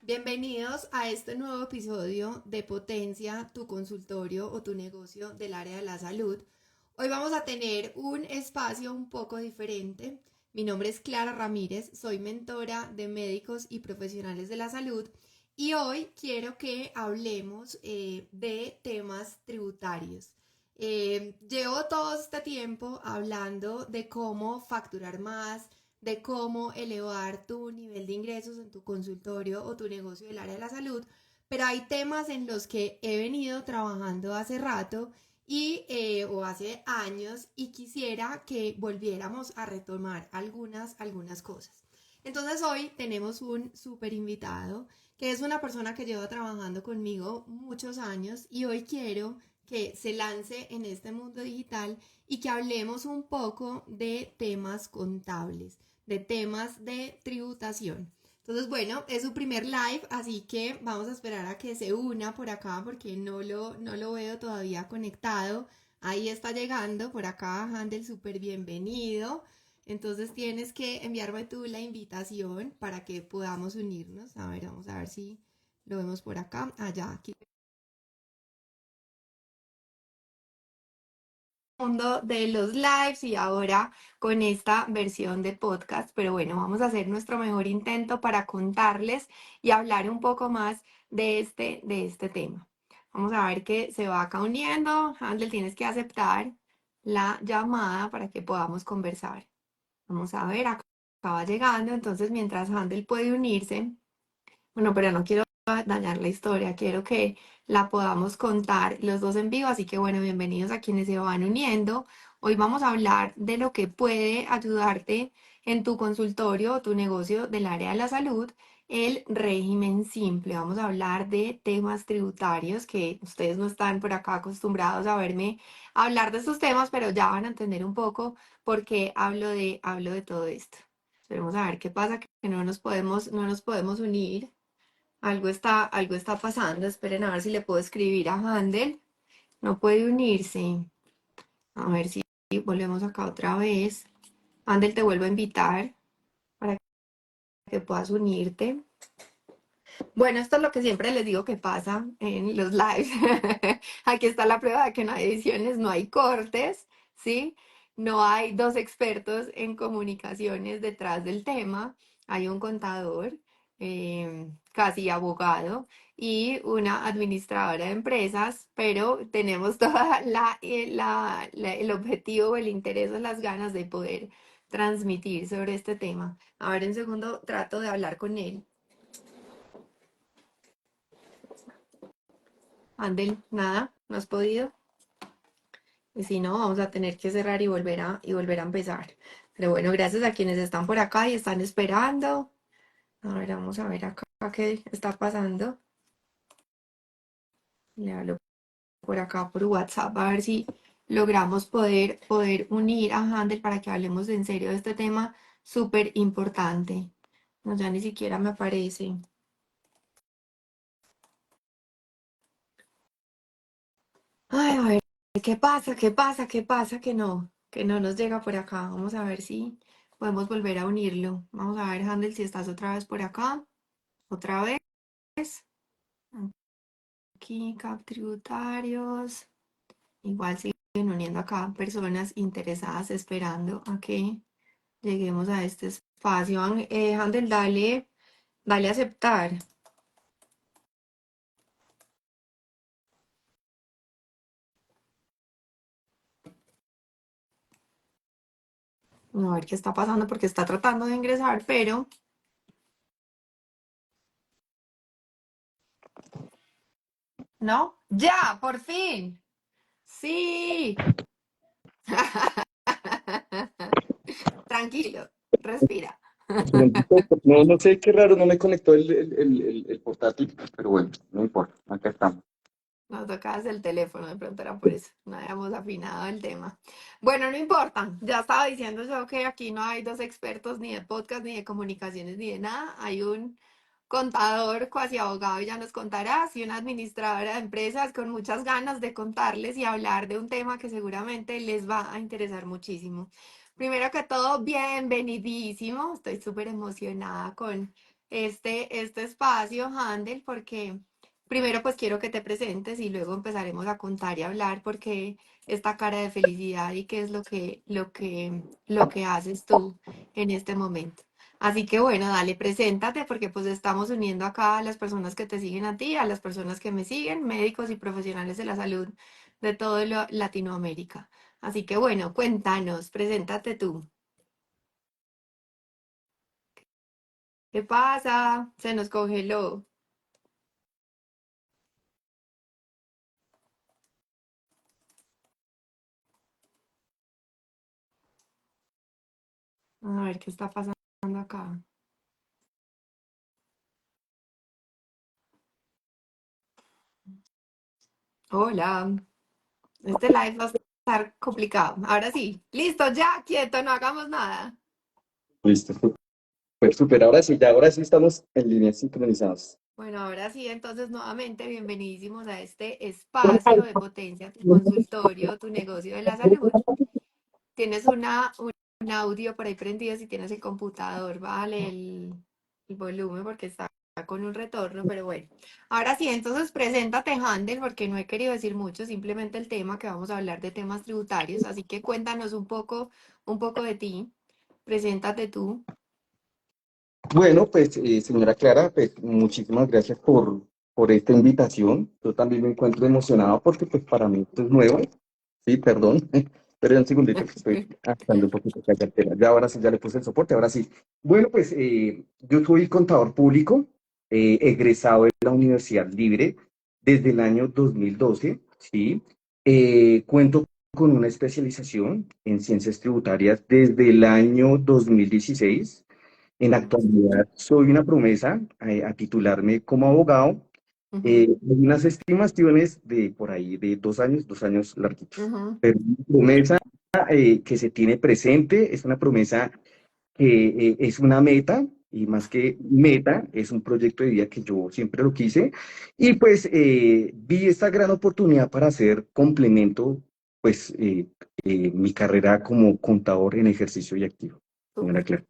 Bienvenidos a este nuevo episodio de Potencia, tu consultorio o tu negocio del área de la salud. Hoy vamos a tener un espacio un poco diferente. Mi nombre es Clara Ramírez, soy mentora de médicos y profesionales de la salud y hoy quiero que hablemos de temas tributarios. Llevo todo este tiempo hablando de cómo facturar más, de cómo elevar tu nivel de ingresos en tu consultorio o tu negocio del área de la salud, pero hay temas en los que he venido trabajando hace rato o hace años y quisiera que volviéramos a retomar algunas cosas. Entonces hoy tenemos un súper invitado que es una persona que lleva trabajando conmigo muchos años y hoy quiero que se lance en este mundo digital y que hablemos un poco de temas contables, de temas de tributación. Entonces, bueno, es su primer live, así que vamos a esperar a que se una por acá porque no lo veo todavía conectado. Ahí está llegando, por acá, Handel, súper bienvenido. Entonces tienes que enviarme tú la invitación para que podamos unirnos. A ver, vamos a ver si lo vemos por acá. Allá, aquí mundo de los lives y ahora con esta versión de podcast, pero bueno, vamos a hacer nuestro mejor intento para contarles y hablar un poco más de este tema. Vamos a ver que se va acá uniendo. Handel, tienes que aceptar la llamada para que podamos conversar. Vamos a ver, acá va llegando, entonces mientras Handel puede unirse, bueno, pero no quiero dañar la historia, quiero que la podamos contar los dos en vivo, así que bueno, bienvenidos a quienes se van uniendo. Hoy vamos a hablar de lo que puede ayudarte en tu consultorio o tu negocio del área de la salud, el régimen simple. Vamos a hablar de temas tributarios que ustedes no están por acá acostumbrados a verme hablar de estos temas, pero ya van a entender un poco por qué hablo de todo esto. Esperemos a ver qué pasa, que no nos podemos unir. Algo está pasando. Esperen a ver si le puedo escribir a Handel. No puede unirse. A ver si volvemos acá otra vez. Handel, te vuelvo a invitar para que puedas unirte. Bueno, esto es lo que siempre les digo que pasa en los lives. Aquí está la prueba de que no hay ediciones, no hay cortes, ¿sí? No hay dos expertos en comunicaciones detrás del tema. Hay un contador, casi abogado, y una administradora de empresas, pero tenemos toda el objetivo, el interés o las ganas de poder transmitir sobre este tema. A ver, un segundo, trato de hablar con él. Andel, nada, no has podido. Y si no, vamos a tener que cerrar y volver a empezar. Pero bueno, gracias a quienes están por acá y están esperando. A ver, vamos a ver acá qué está pasando. Le hablo por acá por WhatsApp a ver si logramos poder unir a Handel para que hablemos en serio de este tema súper importante. No, ya ni siquiera me aparece. Ay, a ver, ¿qué pasa? ¿Qué pasa? ¿Qué pasa? Que no nos llega por acá. Vamos a ver si podemos volver a unirlo. Vamos a ver, Handel, si estás otra vez por acá. Otra vez. Aquí, cap tributarios. Igual siguen uniendo acá personas interesadas esperando a que lleguemos a este espacio. Handel, dale a aceptar. A ver qué está pasando porque está tratando de ingresar, pero no. ¡Ya! ¡Por fin! ¡Sí! Tranquilo, respira. Un segundito, no, no sé, qué raro, no me conectó el portátil, pero bueno, no importa, acá estamos. Nos tocabas el teléfono, de pronto era por eso, no habíamos afinado el tema. Bueno, no importa, ya estaba diciendo yo que aquí no hay dos expertos ni de podcast, ni de comunicaciones, ni de nada. Hay un contador, cuasi abogado, y ya nos contarás, y una administradora de empresas con muchas ganas de contarles y hablar de un tema que seguramente les va a interesar muchísimo. Primero que todo, bienvenidísimo, estoy súper emocionada este espacio, Handel, porque primero pues quiero que te presentes y luego empezaremos a contar y hablar porque esta cara de felicidad y qué es lo que haces tú en este momento. Así que bueno, dale, preséntate porque pues estamos uniendo acá a las personas que te siguen a ti, a las personas que me siguen, médicos y profesionales de la salud de todo Latinoamérica. Así que bueno, cuéntanos, preséntate tú. ¿Qué pasa? Se nos congeló. A ver qué está pasando acá. Hola, este live va a estar complicado. Ahora sí, listo, ya, quieto, no hagamos nada. Listo, súper, súper. Ahora sí estamos en línea sincronizados. Bueno, ahora sí, entonces nuevamente bienvenidísimos a este espacio de Potencia, tu consultorio, tu negocio de la salud. Tienes un audio por ahí prendido si tienes el computador, vale, el volumen porque está con un retorno, pero bueno. Ahora sí, entonces preséntate, Handel, porque no he querido decir mucho, simplemente el tema que vamos a hablar de temas tributarios, así que cuéntanos un poco de ti, preséntate tú. Bueno, pues señora Clara, pues muchísimas gracias por esta invitación. Yo también me encuentro emocionado porque pues para mí esto es nuevo. Sí, perdón, pero un segundito que estoy adaptando un poquito la cartera. Ya ahora sí, ya le puse el soporte, ahora sí. Bueno, pues yo soy contador público, egresado de la Universidad Libre desde el año 2012, ¿sí? Cuento con una especialización en ciencias tributarias desde el año 2016. En la Buenísimo. actualidad soy una promesa a titularme como abogado. Ujú, Hay unas estimaciones de por ahí de 2 años larguitos. ujú, Pero una promesa que se tiene presente, es una promesa que es una meta, y más que meta, es un proyecto de vida que yo siempre lo quise. Y pues vi esta gran oportunidad para hacer complemento, pues mi carrera como contador en ejercicio y activo. Señora súper. Clara.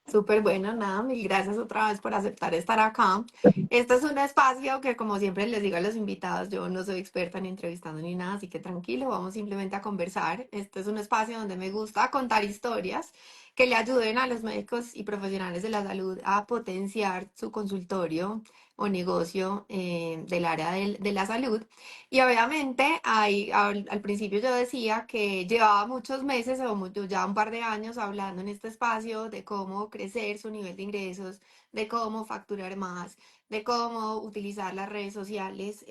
Súper bueno, nada, mil gracias otra vez por aceptar estar acá. Este es un espacio que, como siempre les digo a los invitados, yo no soy experta ni entrevistando ni nada, así que tranquilo, vamos simplemente a conversar. Este es un espacio donde me gusta contar historias que le ayuden a los médicos y profesionales de la salud a potenciar su consultorio o negocio del área de la salud. Y obviamente, al principio yo decía que llevaba muchos meses o ya un par de años hablando en este espacio de cómo crecer su nivel de ingresos, de cómo facturar más, de cómo utilizar las redes sociales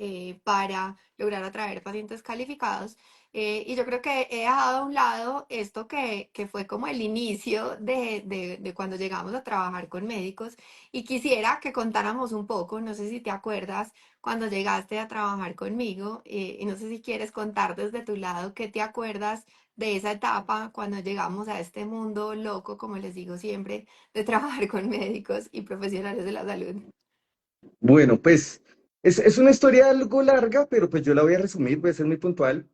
para lograr atraer pacientes calificados. Y yo creo que he dejado a un lado esto que fue como el inicio de cuando llegamos a trabajar con médicos. Y quisiera que contáramos un poco, no sé si te acuerdas cuando llegaste a trabajar conmigo, y no sé si quieres contar desde tu lado qué te acuerdas de esa etapa cuando llegamos a este mundo loco, como les digo siempre, de trabajar con médicos y profesionales de la salud. Bueno, pues es una historia algo larga, pero pues yo la voy a resumir, voy a ser muy puntual.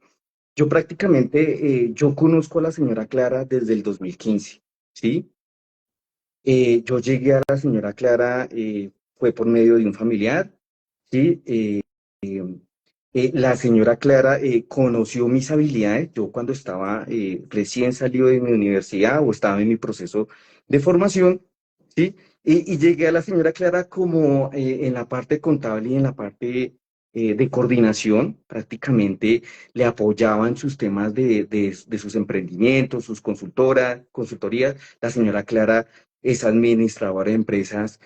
Yo prácticamente, yo conozco a la señora Clara desde el 2015, ¿sí? Yo llegué a la señora Clara, fue por medio de un familiar, ¿sí? La señora Clara conoció mis habilidades. Yo cuando estaba recién salido de mi universidad o estaba en mi proceso de formación, ¿sí? Y llegué a la señora Clara como en la parte contable y en la parte de coordinación, prácticamente le apoyaban sus temas de sus emprendimientos, sus consultorías. La señora Clara es administradora de empresas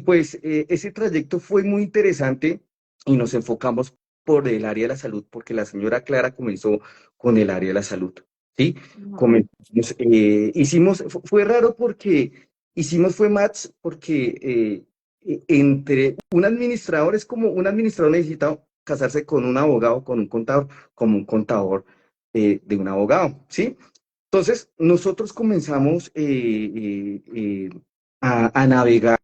pues ese trayecto fue muy interesante y nos enfocamos por el área de la salud, porque la señora Clara comenzó con el área de la salud, ¿sí? Ujú, Comenzamos, fue raro porque fue match, porque entre un administrador, es como un administrador necesita casarse con un abogado, con un contador, como un contador de un abogado, ¿sí? Entonces, nosotros comenzamos a navegar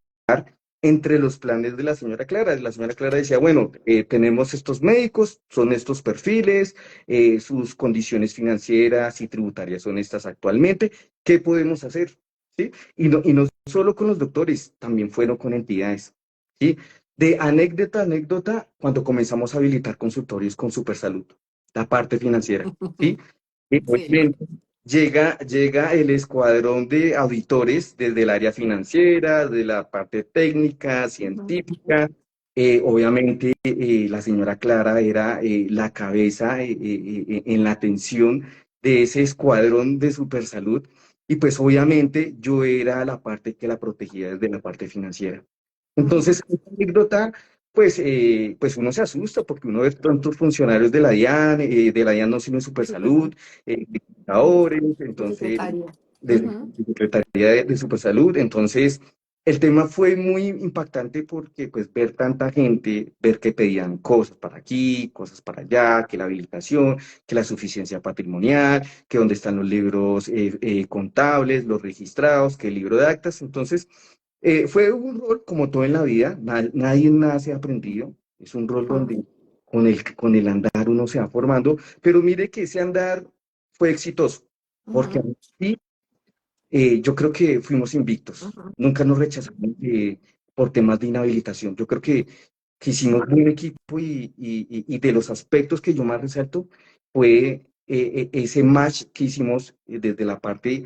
entre los planes de la señora Clara. La señora Clara decía, bueno, tenemos estos médicos, son estos perfiles, sus condiciones financieras y tributarias son estas actualmente. ¿Qué podemos hacer? ¿sí? Y no solo con los doctores, también fueron con entidades, ¿sí? De anécdota a anécdota, cuando comenzamos a habilitar consultorios con Supersalud, la parte financiera, ¿sí? Y Sí. obviamente llega el escuadrón de auditores desde el área financiera, de la parte técnica, Ujú, científica. Obviamente, la señora Clara era la cabeza en la atención de ese escuadrón de Supersalud. Y pues obviamente yo era la parte que la protegía desde la parte financiera. ujú, Entonces, esta anécdota, pues uno se asusta porque uno ve tantos funcionarios de la DIAN no sino sí, Supersalud, sí, indicadores, de entonces, secretaría. Ujú, de Secretaría de Supersalud. Entonces, el tema fue muy impactante porque pues ver tanta gente, ver que pedían cosas para aquí, cosas para allá, que la habilitación, que la suficiencia patrimonial, que dónde están los libros contables, los registrados, que el libro de actas. Entonces, fue un rol como todo en la vida, nadie nace aprendido, es un rol ujú, donde con el andar uno se va formando, pero mire que ese andar fue exitoso, porque ujú, sí, yo creo que fuimos invictos, ujú, nunca nos rechazaron por temas de inhabilitación. Yo creo que hicimos un equipo y de los aspectos que yo más resalto fue ese match que hicimos desde la parte,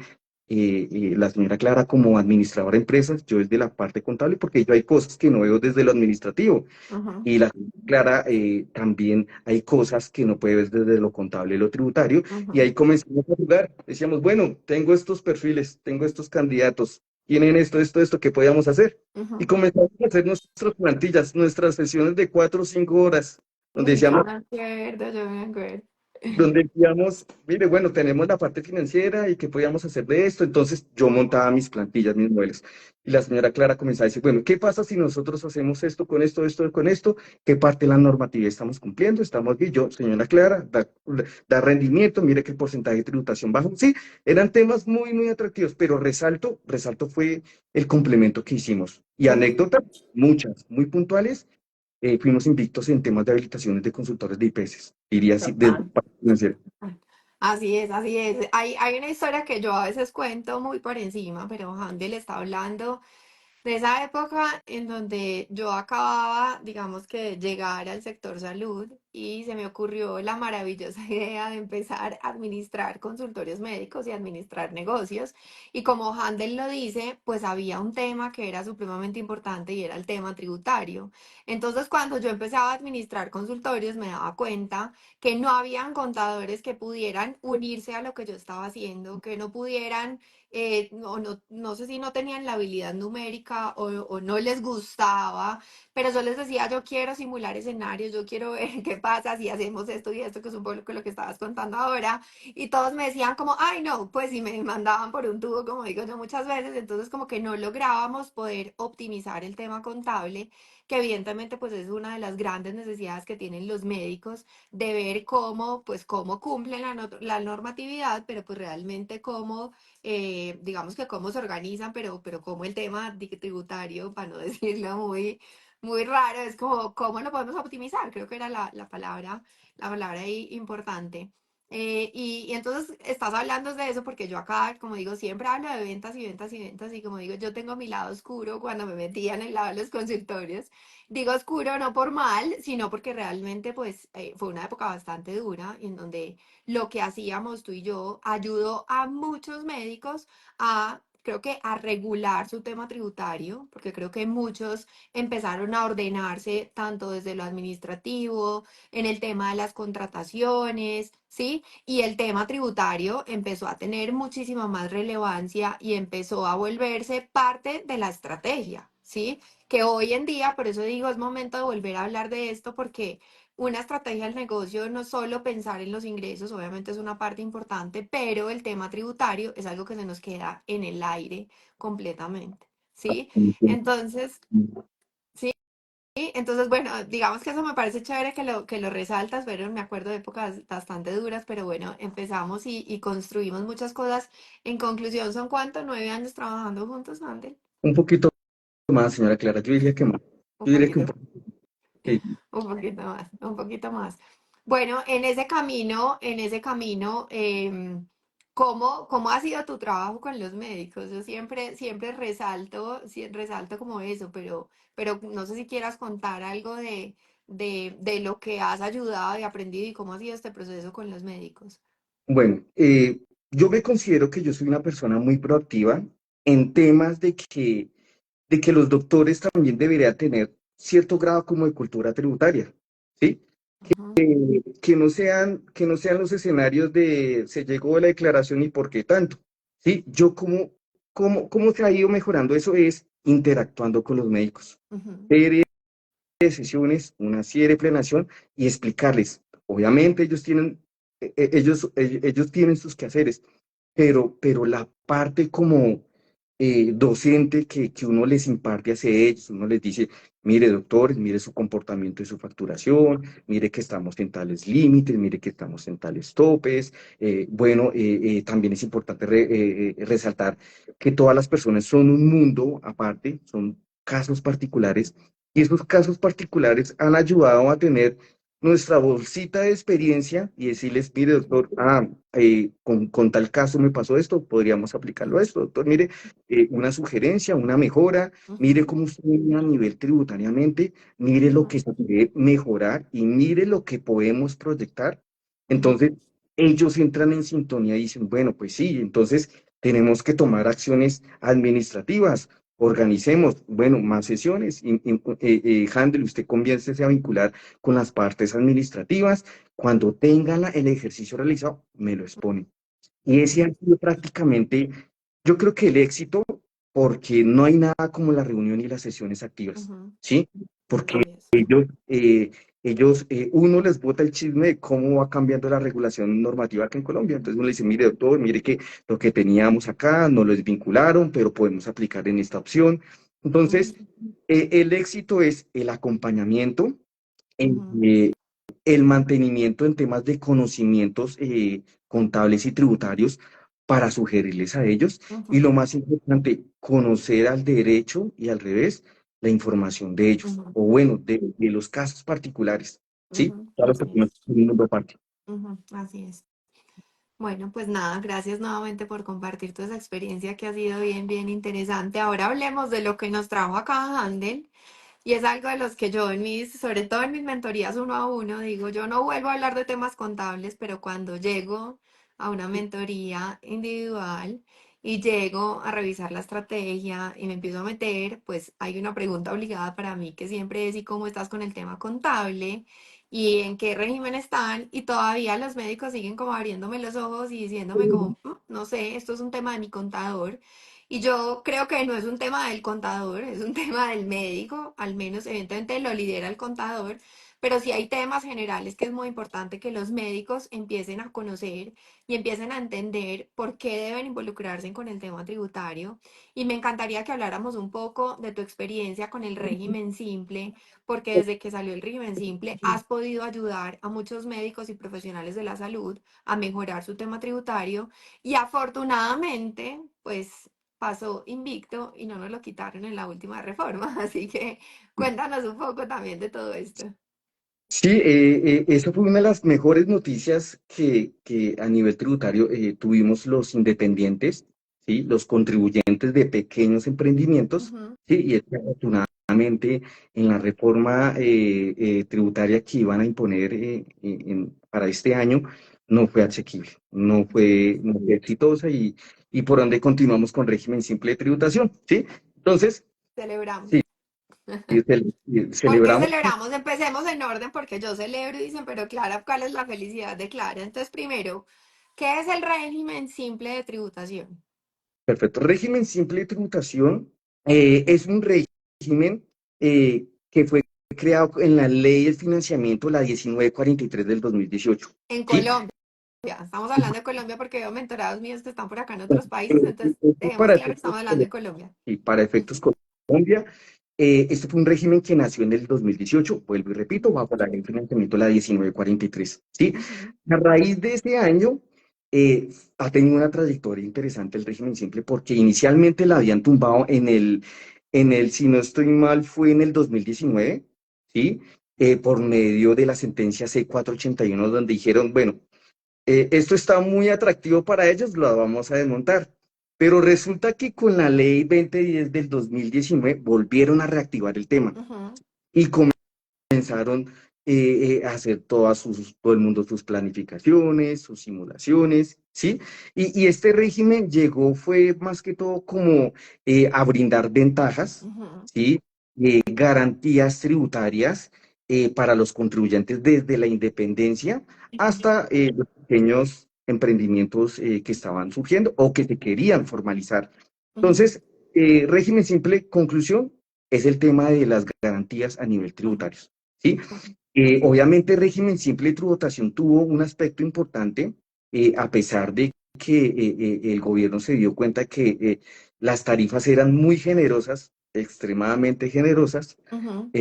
la señora Clara como administradora de empresas, yo desde la parte contable, porque yo hay cosas que no veo desde lo administrativo. ujú, Y la señora Clara, también hay cosas que no puede ver desde lo contable y lo tributario. Y ujú, ahí comenzamos a jugar. Decíamos, bueno, tengo estos perfiles, tengo estos candidatos, tienen esto, ¿qué podíamos hacer? Y ujú. comenzamos a hacer nuestras plantillas, nuestras sesiones de 4 o 5 horas, donde Uy, yo decíamos, me acuerdo, yo me acuerdo. donde decíamos, mire, bueno, tenemos la parte financiera y qué podíamos hacer de esto. Entonces yo montaba mis plantillas, mis modelos. Y la señora Clara comenzaba a decir, bueno, ¿qué pasa si nosotros hacemos esto con esto con esto? ¿Qué parte de la normativa estamos cumpliendo? Estamos bien. Yo, señora Clara, da rendimiento, mire que el porcentaje de tributación bajo. Sí, eran temas muy, muy atractivos, pero resalto fue el complemento que hicimos. Y Sí. anécdotas, muchas, muy puntuales. Fuimos invictos en temas de habilitaciones de consultores de IPS, diría así, desde la Total. parte financiera. Así es, así es. Hay una historia que yo a veces cuento muy por encima, pero Handel está hablando de esa época en donde yo acababa, digamos que llegar al sector salud y se me ocurrió la maravillosa idea de empezar a administrar consultorios médicos y administrar negocios. Y como Handel lo dice, pues había un tema que era supremamente importante y era el tema tributario. Entonces, cuando yo empezaba a administrar consultorios, me daba cuenta que no habían contadores que pudieran unirse a lo que yo estaba haciendo, que no pudieran no sé si no tenían la habilidad numérica o no les gustaba, pero yo les decía, yo quiero simular escenarios, yo quiero ver qué pasa si hacemos esto y esto, que es un poco lo que estabas contando ahora, y todos me decían como, ay no, pues si me mandaban por un tubo, como digo yo muchas veces, entonces como que no lográbamos poder optimizar el tema contable, que evidentemente pues es una de las grandes necesidades que tienen los médicos de ver cómo, pues cómo cumplen la normatividad, pero pues realmente cómo digamos que cómo se organizan, pero como el tema tributario, para no decirlo muy, muy raro, es como cómo lo podemos optimizar, creo que era la palabra ahí importante. Y entonces estás hablando de eso porque yo acá, como digo, siempre hablo de ventas y ventas y ventas y como digo, yo tengo mi lado oscuro cuando me metía en el lado de los consultorios. Digo oscuro no por mal, sino porque realmente pues fue una época bastante dura en donde lo que hacíamos tú y yo ayudó a muchos médicos a, creo que a regular su tema tributario, porque creo que muchos empezaron a ordenarse tanto desde lo administrativo, en el tema de las contrataciones, ¿sí? Y el tema tributario empezó a tener muchísima más relevancia y empezó a volverse parte de la estrategia, ¿sí? Que hoy en día, por eso digo, es momento de volver a hablar de esto porque una estrategia del negocio no es solo pensar en los ingresos, obviamente es una parte importante, pero el tema tributario es algo que se nos queda en el aire completamente, ¿sí? Entonces, sí, entonces, bueno, digamos que eso me parece chévere que lo resaltas, pero me acuerdo de épocas bastante duras, pero bueno, empezamos y construimos muchas cosas. En conclusión, ¿son cuánto? 9 años trabajando juntos, Andel. Un poquito más, señora Clara, yo diría que más. Un Yo diría que un poquito. poquito. Sí. Un poquito más, un poquito más. Bueno, en ese camino, cómo ha sido tu trabajo con los médicos? Yo siempre resalto, resalto como eso, pero no sé si quieras contar algo de lo que has ayudado y aprendido y cómo ha sido este proceso con los médicos. Bueno, yo me considero que yo soy una persona muy proactiva en temas de que los doctores también deberían tener cierto grado como de cultura tributaria, ¿sí? Ujú, Que no sean los escenarios de se llegó a la declaración y por qué tanto, ¿sí? Yo cómo se ha ido mejorando eso es interactuando con los médicos, ujú, de sesiones, una serie de planeación y explicarles. Obviamente ellos tienen sus quehaceres, pero la parte como docente que uno les imparte hacia ellos, uno les dice, mire doctores, mire su comportamiento y su facturación, mire que estamos en tales límites, mire que estamos en tales topes. También es importante resaltar que todas las personas son un mundo aparte, son casos particulares, y esos casos particulares han ayudado a tener nuestra bolsita de experiencia y decirles, mire, doctor, con tal caso me pasó esto, podríamos aplicarlo a esto, doctor, mire, una sugerencia, una mejora, mire ujú, cómo usted viene a nivel tributariamente, mire lo que ujú, se puede mejorar y mire lo que podemos proyectar. ujú, Entonces, ellos entran en sintonía y dicen, bueno, pues sí, entonces tenemos que tomar acciones administrativas. Organicemos, bueno, más sesiones, Handel, usted comience a vincular con las partes administrativas. Cuando tengan el ejercicio realizado, me lo exponen. Y ese ujú, ha sido prácticamente, yo creo que el éxito, porque no hay nada como la reunión y las sesiones activas, ujú. ¿sí? Porque Así es. ellos, uno les bota el chisme de cómo va cambiando la regulación normativa acá en Colombia. Entonces uno le dice, mire, doctor, mire que lo que teníamos acá no lo desvincularon, pero podemos aplicar en esta opción. Entonces, Ujú, el éxito es el acompañamiento, ujú, el mantenimiento en temas de conocimientos contables y tributarios para sugerirles a ellos. Y lo ujú, más importante, conocer al derecho y al revés la información de ellos, ujú, o bueno, de los casos particulares. ¿Sí? ujú. Claro que Así no es es. un mundo aparte. Ujú, así es. Bueno, pues nada, gracias nuevamente por compartir toda esa experiencia que ha sido bien interesante. Ahora hablemos de lo que nos trajo acá a Handel. Y es algo de los que yo sobre todo en mis mentorías uno a uno, digo, yo no vuelvo a hablar de temas contables, pero cuando llego a una mentoría individual y llego a revisar la estrategia y me empiezo a meter, pues hay una pregunta obligada para mí que siempre es, ¿y cómo estás con el tema contable? ¿Y en qué régimen están? Y todavía los médicos siguen como abriéndome los ojos y diciéndome como, no sé, esto es un tema de mi contador. Y yo creo que no es un tema del contador, es un tema del médico, al menos evidentemente lo lidera el contador, pero sí hay temas generales que es muy importante que los médicos empiecen a conocer y empiecen a entender por qué deben involucrarse con el tema tributario. Y me encantaría que habláramos un poco de tu experiencia con el régimen simple, porque desde que salió el régimen simple has podido ayudar a muchos médicos y profesionales de la salud a mejorar su tema tributario y afortunadamente, pues pasó invicto y no nos lo quitaron en la última reforma. Así que cuéntanos un poco también de todo esto. Sí, eso fue una de las mejores noticias que a nivel tributario tuvimos los independientes, ¿sí? Los contribuyentes de pequeños emprendimientos, Ujú, ¿sí? Y es que afortunadamente en la reforma tributaria que iban a imponer para este año no fue asequible, ujú. no fue exitosa y por donde continuamos con régimen simple de tributación, ¿sí? Entonces, Celebramos. sí, ¿Por qué celebramos. celebramos? Empecemos en orden porque yo celebro y dicen, pero Clara, ¿cuál es la felicidad de Clara? Entonces, primero, ¿qué es el régimen simple de tributación? Perfecto. Régimen simple de tributación es un régimen que fue creado en la Ley del Financiamiento, la 1943 del 2018. En ¿Sí? Colombia. Estamos hablando de Colombia porque veo mentorados míos que están por acá en otros países, entonces Esto es dejemos para claro que efectos, estamos hablando de Colombia. y para efectos Colombia, este fue un régimen que nació en el 2018, vuelvo y repito, Ujú, bajo la Ley de Financiamiento, la 1943. ¿Sí? ujú, A raíz de ese año, ha tenido una trayectoria interesante el régimen simple, porque inicialmente la habían tumbado si no estoy mal, fue en el 2019, ¿sí? Por medio de la sentencia C481, donde dijeron, bueno, esto está muy atractivo para ellos, lo vamos a desmontar. Pero resulta que con la ley 2010 del 2019 volvieron a reactivar el tema Ujú, y comenzaron a hacer todo el mundo sus planificaciones, sus simulaciones, ¿sí? Y este régimen llegó, fue más que todo como a brindar ventajas, ujú, ¿sí? Garantías tributarias para los contribuyentes desde la independencia hasta los pequeños emprendimientos que estaban surgiendo o que se querían formalizar. ujú, Entonces, régimen simple, conclusión, es el tema de las garantías a nivel ujú, tributario. ¿Sí? ujú. Obviamente el régimen simple de tributación tuvo un aspecto importante, a pesar de que el gobierno se dio cuenta que las tarifas eran muy generosas, extremadamente generosas, Ujú,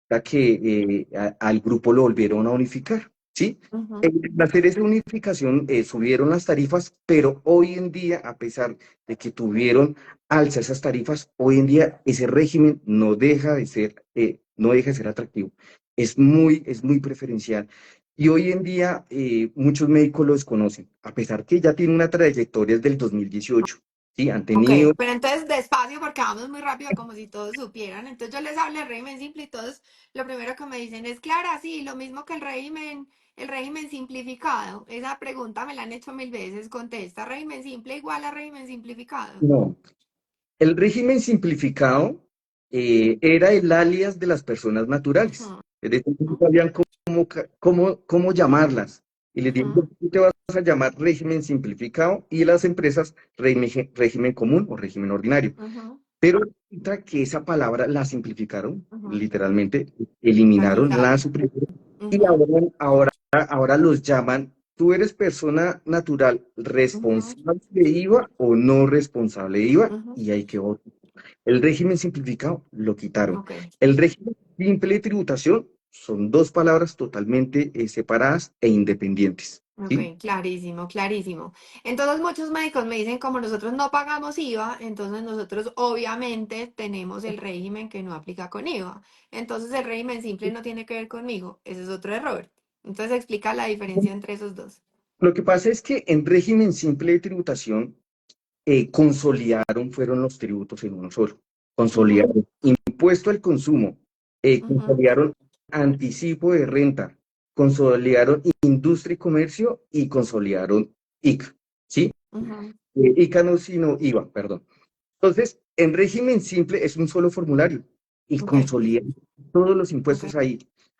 hasta que al grupo lo volvieron a unificar, ¿sí? ujú. Al hacer esa unificación subieron las tarifas, pero hoy en día, a pesar de que tuvieron alza esas tarifas, hoy en día ese régimen no deja de ser atractivo. Es muy preferencial. Y hoy en día muchos médicos lo desconocen, a pesar que ya tiene una trayectoria desde el 2018, ¿sí? Han Ok, tenido. pero entonces despacio porque vamos muy rápido como si todos supieran. Entonces yo les hablo del régimen simple y todos lo primero que me dicen es, Clara, sí, lo mismo que el régimen simplificado. Esa pregunta me la han hecho mil veces. Contesta, régimen simple igual a régimen simplificado. No. El régimen simplificado era el alias de las personas naturales. Ujú, Es decir, no sabían cómo llamarlas. Y les digo, ujú, tú te vas a llamar régimen simplificado y las empresas régimen común o régimen ordinario. ujú, Pero resulta que esa palabra la simplificaron, ujú. literalmente, La eliminaron, la quitaron. suprimieron y Ujú, ahora los llaman, tú eres persona natural ujú, responsable de IVA o no responsable de IVA ujú. y hay que votar. El régimen simplificado lo quitaron. Ok. El régimen simple de tributación son dos palabras totalmente separadas e independientes. Ok, ¿Sí? clarísimo, clarísimo. Entonces muchos médicos me dicen, como nosotros no pagamos IVA, entonces nosotros obviamente tenemos el régimen que no aplica con IVA. Entonces el régimen simple no tiene que ver conmigo. Ese es otro error. Entonces explica la diferencia entre esos dos. Lo que pasa es que en régimen simple de tributación consolidaron, fueron los tributos en uno solo. Ujú, Consolidaron impuesto al consumo, ujú, consolidaron anticipo de renta, consolidaron industria y comercio y consolidaron ICA. ¿Sí? ujú. ICA no, sino IVA, perdón. Entonces, en régimen simple es un solo formulario y Ok, consolidan todos los ok. impuestos ahí.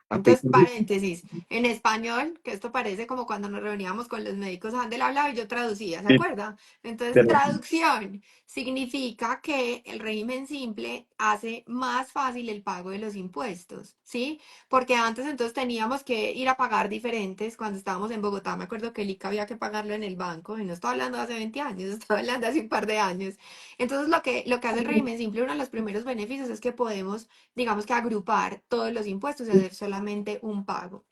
A Entonces, pesar de- paréntesis, en español, que esto parece como cuando nos reuníamos con los médicos, Andel hablaba y yo traducía, ¿se Sí, acuerda? Entonces, perdón. traducción significa que el régimen simple hace más fácil el pago de los impuestos, ¿sí? Porque antes entonces teníamos que ir a pagar diferentes. Cuando estábamos en Bogotá, me acuerdo que el ICA había que pagarlo en el banco, y no estoy hablando de hace 20 años, estoy hablando de hace un par de años. Entonces, lo que hace el régimen simple, uno de los primeros beneficios es que podemos, digamos, que agrupar todos los impuestos y hacer solamente un pago.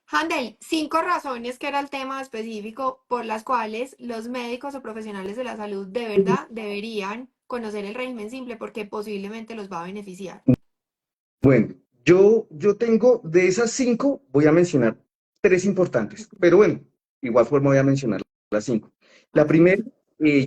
Handel, 5 razones, que era el tema específico, por las cuales los médicos o profesionales de la salud de verdad deberían conocer el régimen simple porque posiblemente los va a beneficiar. Bueno, yo tengo de esas cinco, voy a mencionar tres importantes, pero bueno, igual forma voy a mencionar las cinco. La Ok. primera,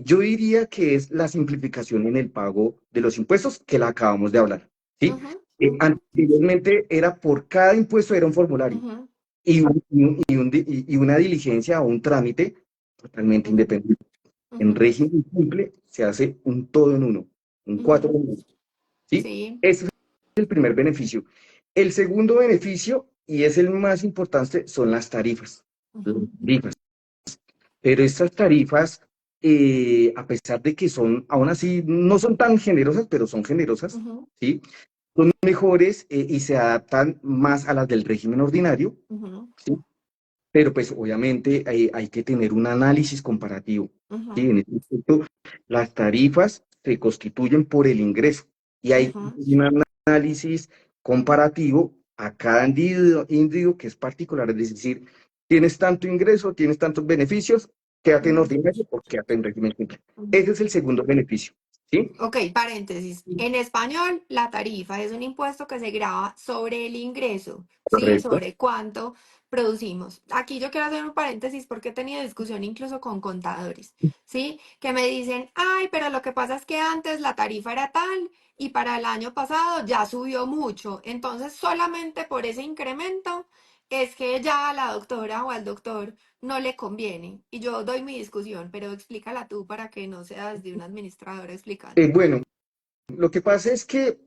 yo diría que es la simplificación en el pago de los impuestos, que la acabamos de hablar, ¿sí? Ujú, ujú, Anteriormente era por cada impuesto era un formulario ujú, y una diligencia o un trámite totalmente ujú, independiente. En ujú, régimen simple se hace un todo en uno, un cuatro ujú. en uno, ¿sí? Sí. Ese es el primer beneficio. El segundo beneficio, y es el más importante, son las tarifas. Las Ujú, tarifas. Pero estas tarifas, a pesar de que son, aún así, no son tan generosas, pero son generosas, ujú, ¿sí? Son mejores y se adaptan más a las del régimen ordinario, ujú, ¿sí? Pero pues obviamente hay que tener un análisis comparativo, ¿sí? ujú, En este punto, las tarifas se constituyen por el ingreso y hay ujú, un análisis comparativo a cada individuo que es particular, es decir, tienes tanto ingreso, tienes tantos beneficios, quédate en ujú, ordinario o quédate en régimen simple. ujú. Ese es el segundo beneficio, ¿sí? Ok, paréntesis. En español, la tarifa es un impuesto que se grava sobre el ingreso, ¿sí? Correcto. Sobre cuánto producimos. Aquí yo quiero hacer un paréntesis porque he tenido discusión incluso con contadores, ¿sí? Que me dicen, ay, pero lo que pasa es que antes la tarifa era tal y para el año pasado ya subió mucho. Entonces, solamente por ese incremento es que ya a la doctora o al doctor no le conviene. Y yo doy mi discusión, pero explícala tú para que no seas de una administradora explicando. Bueno, lo que pasa es que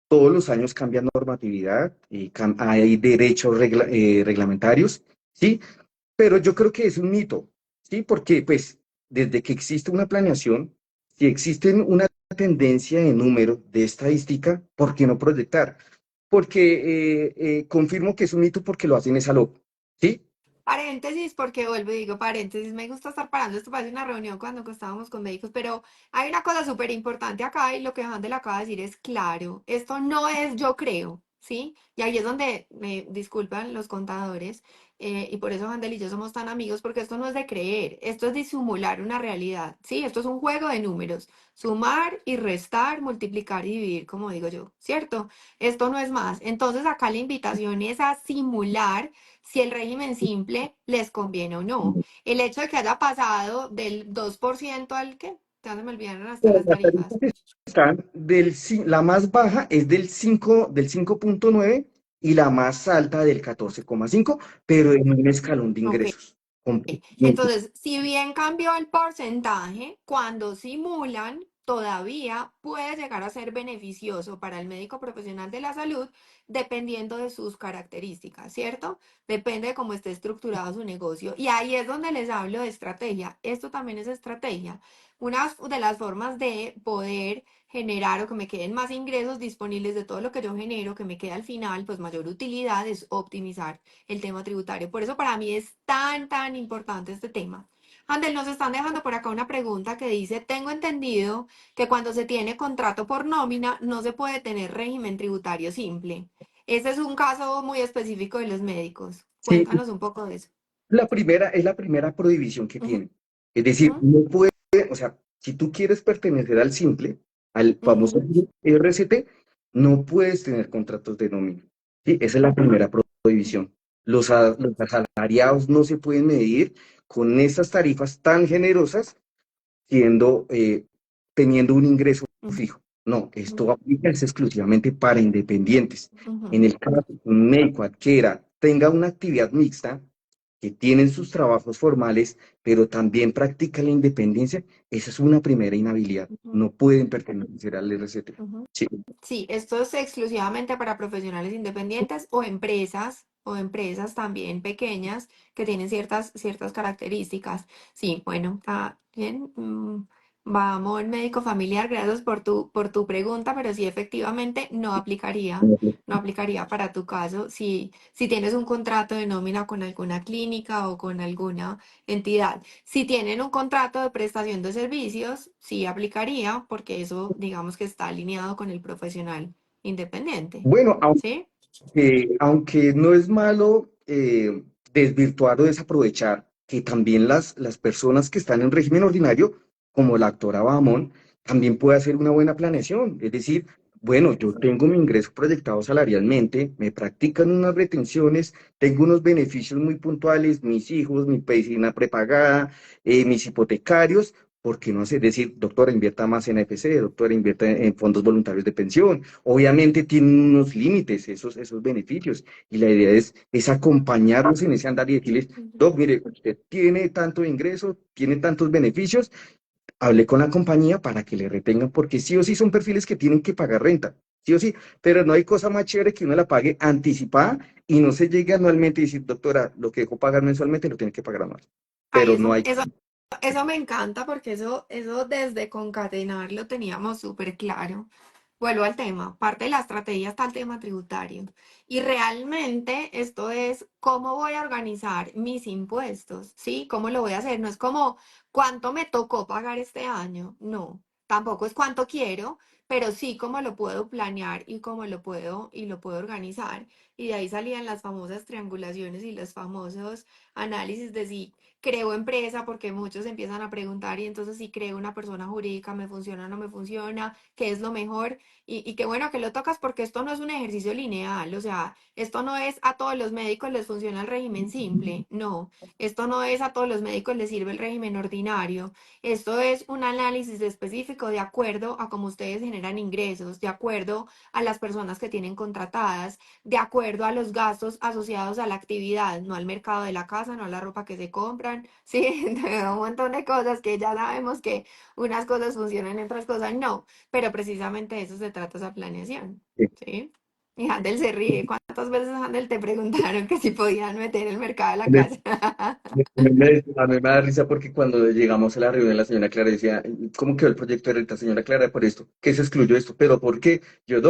todos los años cambia normatividad, hay derechos reglamentarios, ¿sí? Pero yo creo que es un mito, ¿sí? Porque pues desde que existe una planeación, si existe una tendencia de número, de estadística, ¿por qué no proyectar? Porque confirmo que es un mito porque lo hacen es a lo, ¿sí? Paréntesis, porque vuelvo y digo paréntesis, me gusta estar parando, esto parece una reunión cuando estábamos con médicos, pero hay una cosa súper importante acá y lo que Handel acaba de decir es claro, esto no es yo creo, ¿sí? Y ahí es donde me disculpan los contadores y por eso Handel y yo somos tan amigos, porque esto no es de creer, esto es disimular una realidad, ¿sí? Esto es un juego de números, sumar y restar, multiplicar y dividir, como digo yo, ¿cierto? Esto no es más. Entonces acá la invitación es a simular si el régimen simple les conviene o no. El hecho de que haya pasado del 2% al que, ya se me olvidaron hasta las Las tarifas tarifas. están la más baja es del 5,9 y la más alta del 14,5, pero en un escalón de Ok. ingresos. Completamente. Entonces, si bien cambió el porcentaje, cuando simulan, todavía puede llegar a ser beneficioso para el médico profesional de la salud, dependiendo de sus características, ¿cierto? Depende de cómo esté estructurado su negocio. Y ahí es donde les hablo de estrategia. Esto también es estrategia. Una de las formas de poder generar o que me queden más ingresos disponibles de todo lo que yo genero, que me quede al final, pues mayor utilidad es optimizar el tema tributario. Por eso para mí es tan importante este tema. Andel, nos están dejando por acá una pregunta que dice, tengo entendido que cuando se tiene contrato por nómina no se puede tener régimen tributario simple. Ese es un caso muy específico de los médicos. Sí, Cuéntanos un poco de eso. es la primera prohibición que Ujú, tienen. Es decir, ujú, no puede, o sea, si tú quieres pertenecer al simple, al famoso ujú, RCT, no puedes tener contratos de nómina. ¿Sí? Esa es la primera prohibición. Los asalariados no se pueden medir con esas tarifas tan generosas siendo, teniendo un ingreso ujú, fijo. No, ujú, esto aplica es exclusivamente para independientes. En ujú, el caso que un médico adquiera, tenga una actividad mixta, que tienen sus trabajos formales, pero también practica la independencia, esa es una primera inhabilidad. ujú, No pueden pertenecer al RCT. ujú. Sí. Sí, esto es exclusivamente para profesionales independientes o empresas también pequeñas que tienen ciertas características. Sí, bueno, está bien. Vamos, médico familiar, gracias por tu pregunta, pero sí, efectivamente no aplicaría para tu caso si tienes un contrato de nómina con alguna clínica o con alguna entidad. Si tienen un contrato de prestación de servicios, sí aplicaría, porque eso, digamos que está alineado con el profesional independiente. Bueno, ¿Sí? aunque no es malo desvirtuar o desaprovechar que también las personas que están en régimen ordinario, como la doctora Bahamón, también puede hacer una buena planeación. Es decir, bueno, yo tengo mi ingreso proyectado salarialmente, me practican unas retenciones, tengo unos beneficios muy puntuales, mis hijos, mi medicina prepagada, mis hipotecarios. ¿Por qué no hacer? Es decir, doctora, invierta más en AFC, doctora, invierta en fondos voluntarios de pensión. Obviamente tienen unos límites esos beneficios y la idea es acompañarlos en ese andar y decirles, Ujú. Doc, mire, usted tiene tanto ingreso, tiene tantos beneficios, hable con la compañía para que le retengan, porque sí o sí son perfiles que tienen que pagar renta, sí o sí, pero no hay cosa más chévere que uno la pague anticipada y no se llegue anualmente y decir, doctora, lo que dejó pagar mensualmente lo tiene que pagar anual, Ay, pero no hay. eso me encanta porque eso desde concatenar lo teníamos súper claro. Vuelvo al tema, parte de la estrategia está el tema tributario. Y realmente esto es cómo voy a organizar mis impuestos, ¿sí? ¿Cómo lo voy a hacer? No es como cuánto me tocó pagar este año, no. Tampoco es cuánto quiero, pero sí cómo lo puedo planear y cómo lo puedo organizar. Y de ahí salían las famosas triangulaciones y los famosos análisis de si creo empresa, porque muchos empiezan a preguntar y entonces si creo una persona jurídica, ¿me funciona o no me funciona? ¿Qué es lo mejor? Y qué bueno que lo tocas porque esto no es un ejercicio lineal, o sea, esto no es a todos los médicos les funciona el régimen simple, no, esto no es a todos los médicos les sirve el régimen ordinario, esto es un análisis específico de acuerdo a cómo ustedes generan ingresos, de acuerdo a las personas que tienen contratadas, de acuerdo a los gastos asociados a la actividad, no al mercado de la casa, no a la ropa que se compran, sí, un montón de cosas que ya sabemos que unas cosas funcionan y otras cosas no, pero precisamente de eso se trata esa planeación, ¿sí? Y Handel se ríe. ¿Cuántas veces Handel te preguntaron que si podían meter el mercado de la casa? A mí me da risa porque cuando llegamos a la reunión la señora Clara decía, ¿cómo quedó el proyecto de renta, señora Clara, por esto? ¿Qué se excluyó esto? ¿Pero por qué? Yo,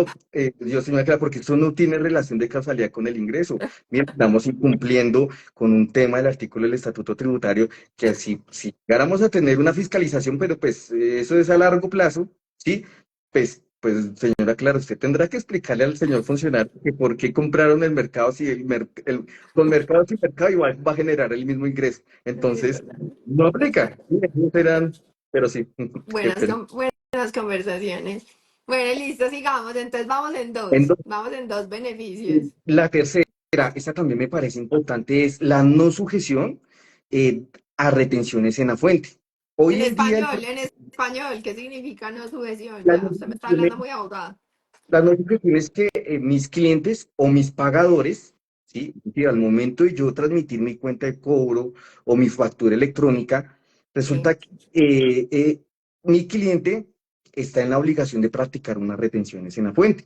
señora Clara, porque eso no tiene relación de causalidad con el ingreso. Mira, estamos incumpliendo con un tema del artículo del Estatuto Tributario, que así, si llegáramos a tener una fiscalización, pero pues eso es a largo plazo, ¿sí? Pues, señora Clara, usted tendrá que explicarle al señor funcionario que por qué compraron el mercado si con mercado sin mercado igual va a generar el mismo ingreso. Sí, es Entonces, verdad. no Es aplica. verdad. Esos eran, pero sí, qué pena. Buenas conversaciones. Bueno, listo, sigamos. Entonces En vamos en dos beneficios. La tercera, esta también me parece importante, es la no sujeción a retenciones en la fuente. Hoy en día, En español, ¿qué significa no sujeción? la Ya, no usted me está sujeción hablando muy abogado. La notificación es que mis clientes o mis pagadores, ¿sí? Es decir, al momento de yo transmitir mi cuenta de cobro o mi factura electrónica, Sí. resulta que mi cliente está en la obligación de practicar unas retenciones en la fuente.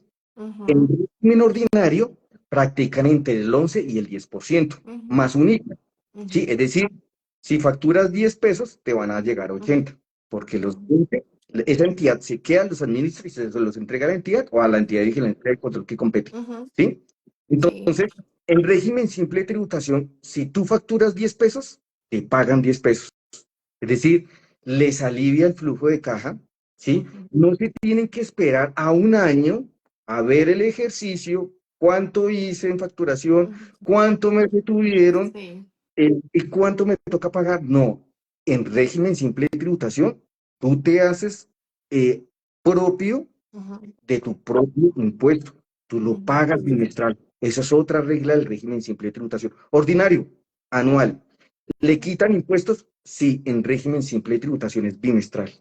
En Ujú, régimen ordinario, practican entre el 11 y el 10% ujú, más un IVA, ujú, ¿sí? Es decir, si facturas 10 pesos, te van a llegar a ujú, 80, porque los ujú, 20, esa entidad se queda, los administra y se los entrega a la entidad o a la entidad de vigilancia de control que compete, ujú. ¿sí? Sí. Entonces, en régimen simple de tributación, si tú facturas 10 pesos, te pagan 10 pesos. Es decir, les alivia el flujo de caja, ¿sí? Ujú, No se tienen que esperar a un año a ver el ejercicio, cuánto hice en facturación, ujú. cuánto me retuvieron Sí. y cuánto me toca pagar. No, en régimen simple de tributación, tú te haces eh, propio Ujú, de tu propio impuesto. Tú lo ujú. pagas bimestral. Esa es otra regla del régimen simple de tributación. Ordinario, anual. ¿Le quitan impuestos? Sí, en régimen simple de tributación es bimestral,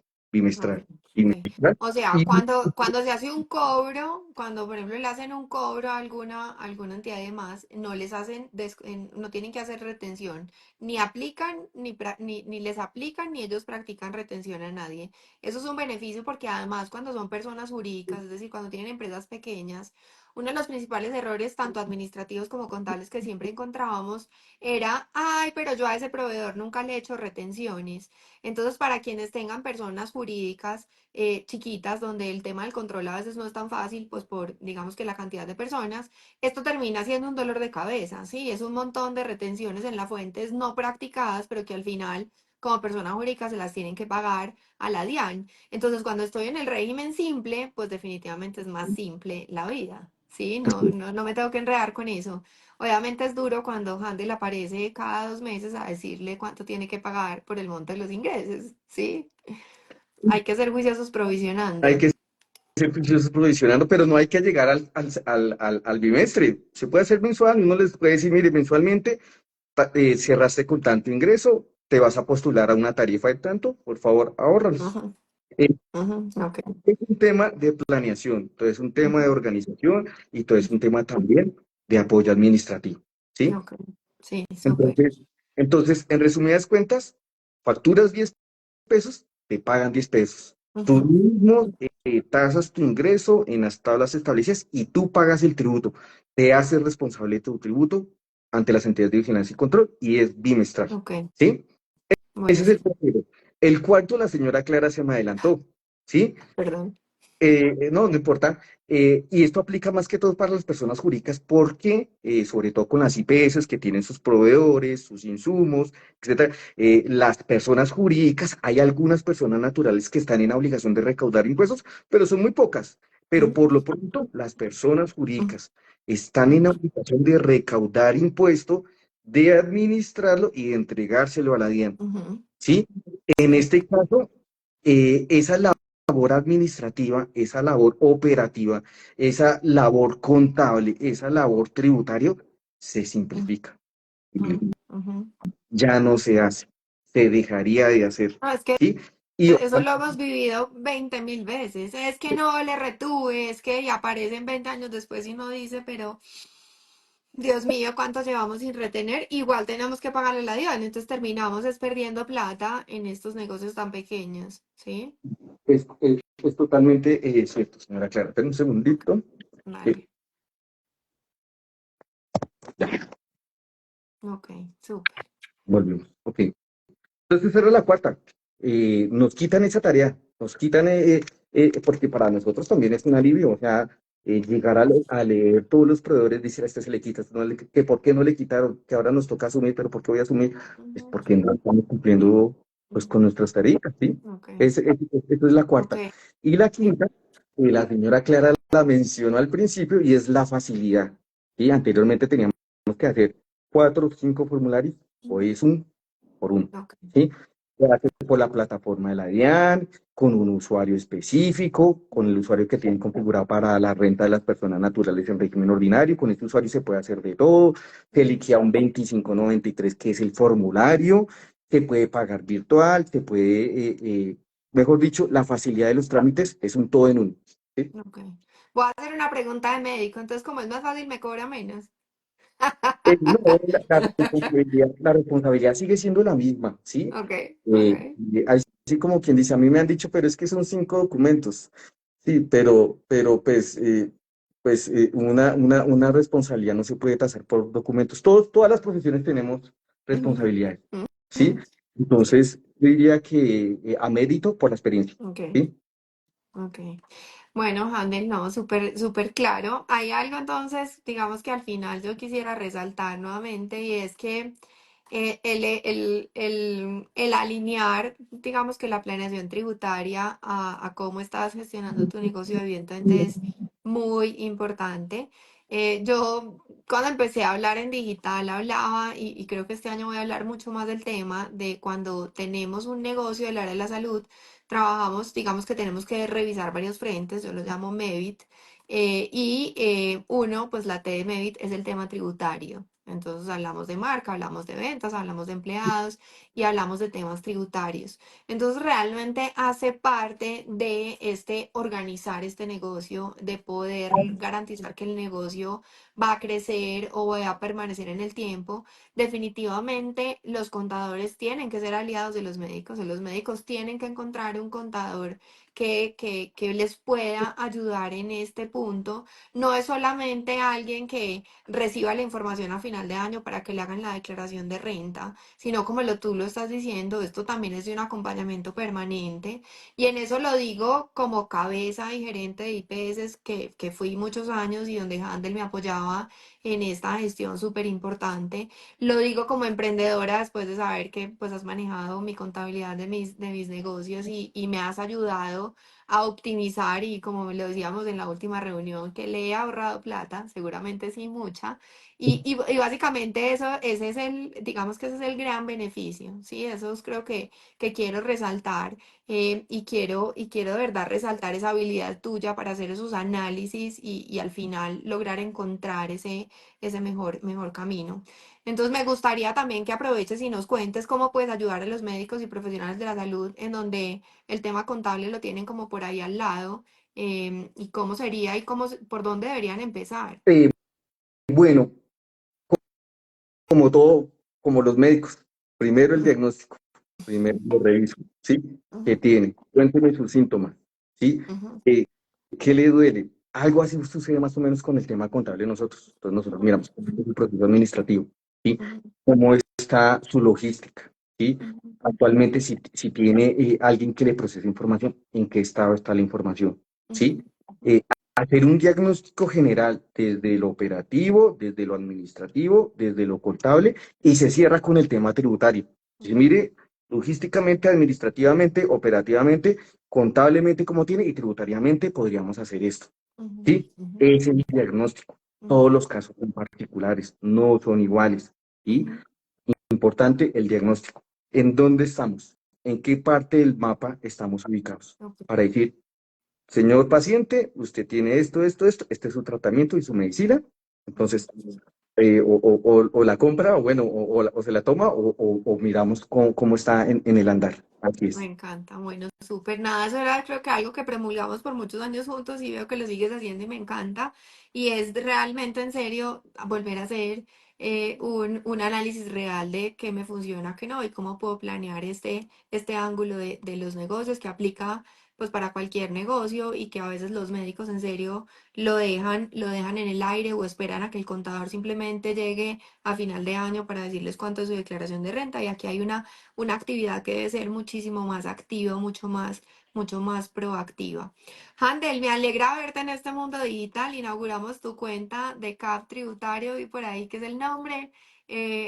Ok, bimestral, ok. bimestral. O sea, Y cuando se hace un cobro, cuando por ejemplo le hacen un cobro a alguna entidad y demás, no les hacen, no tienen que hacer retención, ni aplican, ni les aplican, ni ellos practican retención a nadie. Eso es un beneficio porque además cuando son personas jurídicas, es decir, cuando tienen empresas pequeñas, uno de los principales errores, tanto administrativos como contables, que siempre encontrábamos era, ay, pero yo a ese proveedor nunca le he hecho retenciones. Entonces, para quienes tengan personas jurídicas chiquitas, donde el tema del control a veces no es tan fácil, pues por, digamos que la cantidad de personas, esto termina siendo un dolor de cabeza, ¿sí? Es un montón de retenciones en las fuentes no practicadas, pero que al final, como persona jurídica, se las tienen que pagar a la DIAN. Entonces, cuando estoy en el régimen simple, pues definitivamente es más simple la vida, ¿sí? No me tengo que enredar con eso. Obviamente es duro cuando Handel aparece cada 2 meses a decirle cuánto tiene que pagar por el monto de los ingresos, ¿sí? Hay que ser juiciosos hay provisionando. que ser juiciosos provisionando, pero no hay que llegar al bimestre. Se puede hacer mensual, uno les puede decir, mire, mensualmente cerraste con tanto ingreso, te vas a postular a una tarifa de tanto, por favor, ahórralos. Ujú, Eh, ujú, ok, es un tema de planeación, entonces es un tema de ujú, organización y todo es un tema también de apoyo administrativo, ¿sí? ok. Sí, súper. Entonces, en resumidas cuentas, facturas 10 pesos, te pagan 10 pesos. Tú Ujú, mismo tasas tu ingreso en las tablas establecidas y tú pagas el tributo. Te haces responsable de tu tributo ante las entidades de vigilancia y control y es bimestral. ok, ¿Sí? Ese es el buenísimo. primero. El cuarto, la señora Clara se me adelantó. ¿Sí? Perdón. No importa. Y esto aplica más que todo para las personas jurídicas porque, sobre todo con las IPS que tienen sus proveedores, sus insumos, etcétera, las personas jurídicas, hay algunas personas naturales que están en obligación de recaudar impuestos, pero son muy pocas. Pero Ujú, por lo pronto, las personas ujú, jurídicas están en ujú, obligación de recaudar impuestos de administrarlo y de entregárselo a la DIAN, Ujú, ¿sí? En sí, este caso, esa labor administrativa, esa labor operativa, esa labor contable, esa labor tributaria, se simplifica. ujú, ujú. Ya no se hace, se dejaría de hacer, No, es que ¿sí? Y eso lo hemos vivido 20.000 veces. Es que no le retuve, es que y aparecen 20 años después y uno dice, pero Dios mío, ¿cuánto llevamos sin retener? Igual tenemos que pagarle la DIAN, entonces terminamos es perdiendo plata en estos negocios tan pequeños, ¿sí? es totalmente cierto, señora Clara. Espera un segundito. eh, Vale, ok, súper. Volvemos. Ok. Entonces, esa era la cuarta. Nos quitan esa tarea, nos quitan, porque para nosotros también es un alivio, o sea, llegar a leer todos los proveedores, decir a este se le quita, este no que por qué no le quitaron, que ahora nos toca asumir, pero ¿por qué voy a asumir? Es Ujú, porque no estamos cumpliendo pues con ujú, nuestras tareas, ¿sí? ok, Esa es la ok. cuarta. Y la quinta, la señora Clara la mencionó al principio y es la facilidad. Y anteriormente teníamos que hacer 4 o 5 formularios, hoy Ujú, es un por uno. ok, ¿Sí? Se hace por la plataforma de la DIAN, con un usuario específico, con el usuario que tienen configurado para la renta de las personas naturales en régimen ordinario. Con este usuario se puede hacer de todo. Se liquida un 2593, que es el formulario. Se puede pagar virtual, se puede, mejor dicho, la facilidad de los trámites es un todo en uno. ¿Sí? ok. Voy a hacer una pregunta de médico, entonces como es más fácil, me cobra menos. No, la responsabilidad sigue siendo la misma, ¿sí? Ok, ok. Así como quien dice, a mí me han dicho, pero es que son 5 documentos. Sí, pero pues una responsabilidad no se puede tasar por documentos. Todas las profesiones tenemos Ujú, responsabilidades, ¿sí? ujú, sí, Entonces, yo diría que a mérito por la experiencia, ok, ¿sí? ok. Bueno, Handel, no, súper, súper claro. Hay algo entonces, digamos que al final yo quisiera resaltar nuevamente y es que el alinear, digamos que la planeación tributaria a cómo estás gestionando tu negocio, evidentemente es muy importante. Yo cuando empecé a hablar en digital hablaba, y creo que este año voy a hablar mucho más del tema de cuando tenemos un negocio del área de la salud, trabajamos, digamos que tenemos que revisar varios frentes, yo los llamo MEVIT, uno, pues la T de MEVIT es el tema tributario. Entonces hablamos de marca, hablamos de ventas, hablamos de empleados y hablamos de temas tributarios. Entonces realmente hace parte de este organizar este negocio, de poder garantizar que el negocio va a crecer o va a permanecer en el tiempo. Definitivamente los contadores tienen que ser aliados de los médicos, y los médicos tienen que encontrar un contador que les pueda ayudar en este punto. No es solamente alguien que reciba la información a final de año para que le hagan la declaración de renta, sino como tú lo estás diciendo, esto también es de un acompañamiento permanente. Y en eso lo digo como cabeza y gerente de IPS que fui muchos años y donde Handel me apoyaba en esta gestión súper importante. Lo digo como emprendedora después de saber que pues has manejado mi contabilidad de mis negocios y me has ayudado a optimizar y como lo decíamos en la última reunión, que le he ahorrado plata, seguramente sí mucha. Y básicamente eso, ese es digamos que ese es el gran beneficio, ¿sí? Eso es creo que quiero resaltar y quiero de verdad resaltar esa habilidad tuya para hacer esos análisis y al final lograr encontrar ese mejor camino. Entonces me gustaría también que aproveches y nos cuentes cómo puedes ayudar a los médicos y profesionales de la salud en donde el tema contable lo tienen como por ahí al lado, y cómo sería y por dónde deberían empezar. Eh, bueno, como todo, como los médicos, primero el Ujú, diagnóstico, primero lo reviso, ¿sí? ¿Qué ujú, tiene? Cuénteme sus síntomas, ¿sí? ujú, Eh, ¿Qué le duele? Algo así sucede más o menos con el tema contable nosotros. Entonces nosotros ujú, miramos el proceso administrativo, ¿sí? ujú, ¿Cómo está su logística? ¿Sí? ujú, Actualmente, si tiene alguien que le procese información, ¿en qué estado está la información? ¿Sí? ujú, Eh, Hacer un diagnóstico general desde lo operativo, desde lo administrativo, desde lo contable y se cierra con el tema tributario. Dice, ujú, mire, logísticamente, administrativamente, operativamente, contablemente como tiene y tributariamente podríamos hacer esto. ujú, ¿Sí? ujú, Es el diagnóstico. ujú, Todos los casos son particulares, no son iguales. Y importante, el diagnóstico. ¿En dónde estamos? ¿En qué parte del mapa estamos ubicados? Ok, Para decir, señor paciente, usted tiene esto, esto, esto, este es su tratamiento y su medicina. Entonces, o la compra, o bueno, o se la toma, o miramos cómo está en el andar. Aquí me es. encanta. Bueno, súper. Nada, eso era creo que algo que promulgamos por muchos años juntos y veo que lo sigues haciendo y me encanta. Y es realmente en serio volver a hacer un análisis real de qué me funciona, qué no y cómo puedo planear este ángulo de los negocios que aplica pues para cualquier negocio y que a veces los médicos en serio lo dejan en el aire o esperan a que el contador simplemente llegue a final de año para decirles cuánto es su declaración de renta. Y aquí hay una actividad que debe ser muchísimo más activa, mucho más proactiva. Handel, me alegra verte en este mundo digital. Inauguramos tu cuenta de CAP tributario y por ahí que es el nombre.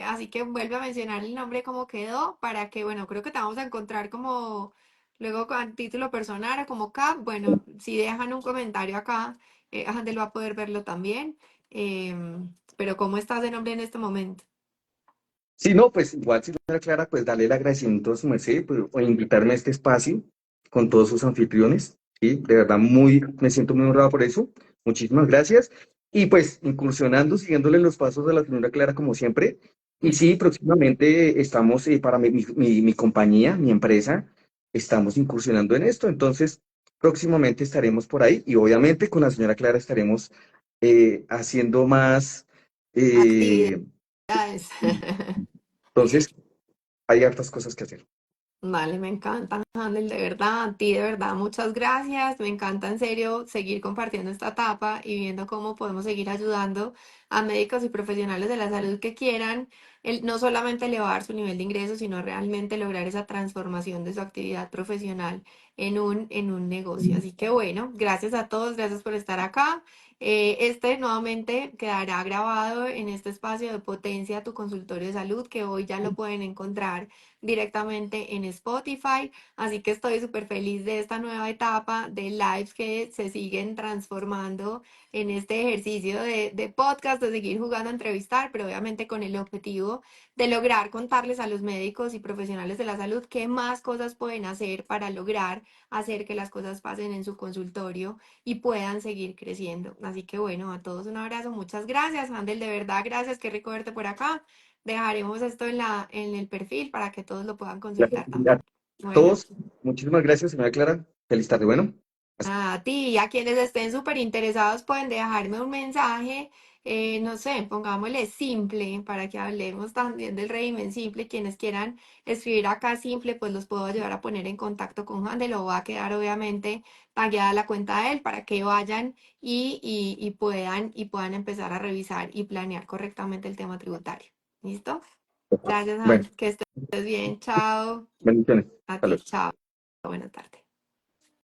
Así que vuelve a mencionar el nombre cómo quedó para que, bueno, creo que te vamos a encontrar como luego con título personal como CAP. Bueno, si dejan un comentario acá, Handel va a poder verlo también. Pero ¿cómo estás de nombre en este momento? Sí, no, pues igual, señora Clara, pues darle el agradecimiento a su merced por invitarme a este espacio con todos sus anfitriones. Sí, de verdad, me siento muy honrado por eso. Muchísimas gracias. Y pues incursionando, siguiéndole los pasos de la señora Clara, como siempre. Y sí, próximamente estamos, para mi compañía, mi empresa, estamos incursionando en esto. Entonces, próximamente estaremos por ahí y obviamente con la señora Clara estaremos haciendo más. eh, Actividades. entonces, hay hartas cosas que hacer. Vale, me encanta, Handel, de verdad, a ti de verdad, muchas gracias. Me encanta en serio seguir compartiendo esta etapa y viendo cómo podemos seguir ayudando a médicos y profesionales de la salud que quieran no solamente elevar su nivel de ingresos, sino realmente lograr esa transformación de su actividad profesional en un negocio. Así que bueno, gracias a todos, gracias por estar acá. Este nuevamente quedará grabado en este espacio de Potencia tu consultorio de salud, que hoy ya lo pueden encontrar directamente en Spotify. Así que estoy súper feliz de esta nueva etapa de lives que se siguen transformando en este ejercicio de podcast, de seguir jugando a entrevistar, pero obviamente con el objetivo de lograr contarles a los médicos y profesionales de la salud qué más cosas pueden hacer para lograr hacer que las cosas pasen en su consultorio y puedan seguir creciendo. Así que bueno, a todos un abrazo, muchas gracias, Handel, de verdad, gracias, qué rico verte por acá. Dejaremos esto en el perfil para que todos lo puedan consultar A también. Bueno, todos, muchísimas gracias, señora Clara. Feliz tarde. Bueno, a ti y a quienes estén súper interesados pueden dejarme un mensaje, no sé, pongámosle simple para que hablemos también del régimen simple. Quienes quieran escribir acá simple, pues los puedo ayudar a poner en contacto con Juan. De lo va a quedar obviamente tagueada la cuenta de él para que vayan y puedan empezar a revisar y planear correctamente el tema tributario. ¿Listo? Gracias, bueno, Juan. Que estés bien. Chao. bendiciones. A Hasta ti, luego. chao. Buenas tardes.